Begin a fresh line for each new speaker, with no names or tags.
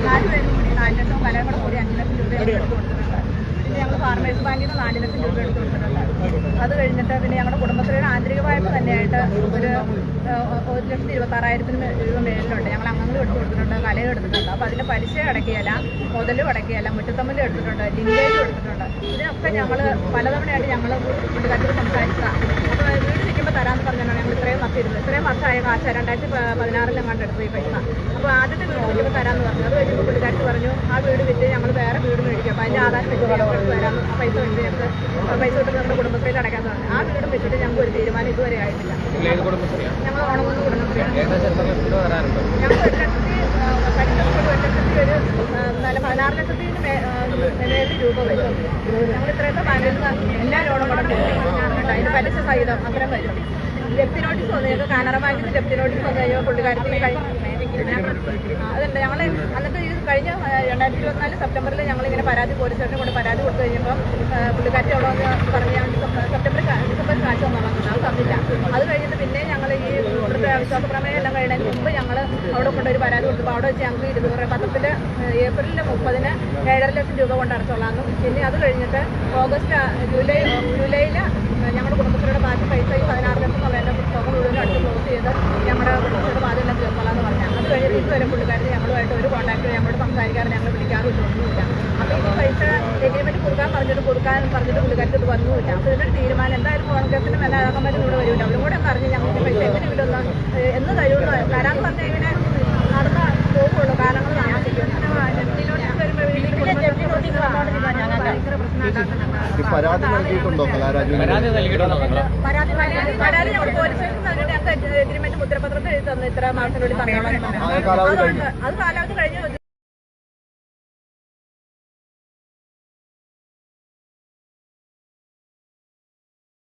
4 പേരും കൂടി 4 ലക്ഷം, കലയും കൂടെ കൂടി 5 ലക്ഷം രൂപ എടുത്ത് കൊടുത്തിട്ടുണ്ട്. പിന്നെ ഞങ്ങൾ ഫാർമേഴ്സ് ബാങ്കിൽ നിന്ന് 4 ലക്ഷം രൂപ എടുത്ത് കൊടുത്തിട്ടുണ്ട്. അത് കഴിഞ്ഞിട്ട് പിന്നെ ഞങ്ങളുടെ കുടുംബശ്രീയുടെ ആന്തരിക വായ്പ തന്നെയായിട്ട് ഒരു 1,26,000 രൂപ മേലിലുണ്ട്. ഞങ്ങൾ അംഗങ്ങളും എടുത്ത് കൊടുത്തിട്ടുണ്ട്, കലയും എടുത്തിട്ടുണ്ട്. അപ്പോൾ അതിൻ്റെ പലിശ അടയ്ക്കുകയല്ല, മുതലും അടയ്ക്കുകയല്ല, മുറ്റത്തമ്മലും എടുത്തിട്ടുണ്ട്, ലിങ്കേജും എടുത്തിട്ടുണ്ട്. ഇതിനൊക്കെ ഞങ്ങൾ പലതവണയായിട്ട് ഞങ്ങൾ വീട്ടുകാരോട് സംസാരിച്ചതാണ്. അപ്പോൾ വീട് നിൽക്കുമ്പോൾ തരാമെന്ന് പറഞ്ഞാണ് ഞങ്ങൾ ഇത്രയും നടത്തിയിരുന്നത്. ഇത്രയും വർഷമായ കാശ് 2016 കണ്ട് എടുത്തു ഈ പൈസ. അപ്പോൾ ആദ്യത്തെ വീട് വിൽക്കുമ്പോൾ തരാമെന്ന് പറഞ്ഞു. അത് കഴിഞ്ഞപ്പോൾ പുള്ളിക്കാരി പറഞ്ഞു ആ വീട് വിറ്റ് ഞങ്ങൾ വേറെ വീട് മേടിക്കും, അപ്പോൾ അതിൻ്റെ ആധാരം വെച്ച് ഞങ്ങൾക്ക് വരാം, ആ പൈസ വെച്ച് ഞങ്ങൾക്ക് പൈസ വിട്ട് നമ്മുടെ കുടുംബശ്രീയിൽ അടയ്ക്കാമെന്ന് പറഞ്ഞു. ആ വീടും വെച്ചിട്ട് ഞങ്ങൾക്ക് ഒരു തീരുമാനം ഇതുവരെ ആയിട്ടില്ല. ഞങ്ങൾ ഓണമൂന്ന് കുടുംബശ്രീയാണ്. ഞങ്ങൾ 16 ലക്ഷത്തിന് മേലിൽ രൂപ വരും. ഞങ്ങൾ ഇത്രയൊക്കെ ബാങ്കിൽ നിന്ന് എല്ലാ ലോണും കൂടെ അതിന് പലിശ സഹിതം അത്രയും വരും. ജപ്തി നോട്ടീസ് വന്നു. ഞങ്ങൾക്ക് കാനറ ബാങ്കിൽ നിന്ന് ജപ്തി നോട്ടീസ് വന്നു കഴിയുമ്പോൾ പുള്ളിക്കാരത്തിന് അതുണ്ട്. ഞങ്ങൾ എന്നിട്ട് ഇത് കഴിഞ്ഞ 2024 സെപ്റ്റംബറിൽ ഞങ്ങളിങ്ങനെ പരാതി പോലീസ് സ്റ്റേഷനിൽ കൊണ്ട് പരാതി കൊടുത്തു കഴിഞ്ഞപ്പോൾ പുള്ളിക്കാരി അവിടെ വന്ന് പറഞ്ഞ് ഡിസംബർ കാശ് തന്നു. അത് തന്നില്ല. അത് കഴിഞ്ഞിട്ട് പിന്നെ ഞങ്ങൾ ഈ ഇവിടുത്തെ വിശ്വാസ പ്രമേയം എല്ലാം കഴിയുന്നതിന് മുമ്പ് ഞങ്ങൾ അവിടെ കൊണ്ടൊരു പരാതി കൊടുത്തപ്പോൾ അവിടെ വെച്ച് ഞങ്ങൾക്ക് 200 പത്രത്തിൽ ഏപ്രിൽ 30 7.5 ലക്ഷം രൂപ കൊണ്ട് അടച്ചോളാമെന്നും പിന്നെ അത് കഴിഞ്ഞിട്ട് ജൂലൈയിൽ ഞങ്ങളുടെ കുടുംബശ്രീയുടെ ബാക്കി പൈസ ഈ 16 ലക്ഷം എന്നുള്ളതിൻ്റെ തുക മുഴുവനും അടിച്ച് ക്ലോസ് ചെയ്ത് ഞങ്ങളുടെ കുടുംബശ്രീയുടെ ബാധ്യത തീർത്തോളാന്ന് പറഞ്ഞാൽ അത് കഴിഞ്ഞിട്ട് ഇതുവരെ പുള്ളിക്കാരന് ഞങ്ങളുമായിട്ട് ഒരു കോൺടാക്ട് ഞങ്ങളോട് സംസാരിക്കാറ് ഞങ്ങൾ വിളിക്കാറില്ല, ഒന്നുമില്ല. അപ്പോൾ ഈ പൈസ എഗ്രിമെൻറ്റ് കൊടുക്കാൻ പറഞ്ഞിട്ട് പുള്ളിക്കാർക്ക് ഇത് വന്നുമില്ല. അപ്പോൾ ഇതിനൊരു തീരുമാനം എന്തായാലും കോൺഗ്രസിനും എല്ലാ നേതാക്കന്മാരും ഇവിടെ വരില്ല. അവരും കൂടെ പറഞ്ഞ് ഞങ്ങൾക്ക് പൈസ എങ്ങനെയെങ്കിലും ഒന്ന് എന്ന് തരുമെന്ന് തരാമെന്ന് പറഞ്ഞാൽ ഇങ്ങനെ നടന്ന പോകുള്ളൂ. കാലങ്ങൾ താമസിക്കും.
പരാതി നൽകിയിട്ടുണ്ടോ
പരാതി ഞങ്ങൾ പോലീസ് സ്റ്റേഷനിൽ ഞങ്ങൾക്ക് എഗ്രിമെന്റ് മുദ്രപത്രത്തിൽ എഴുതി തന്നു, ഇത്ര മാസത്തിനുള്ളിൽ തന്നോളാം. അത് കാലാവധി കഴിഞ്ഞ്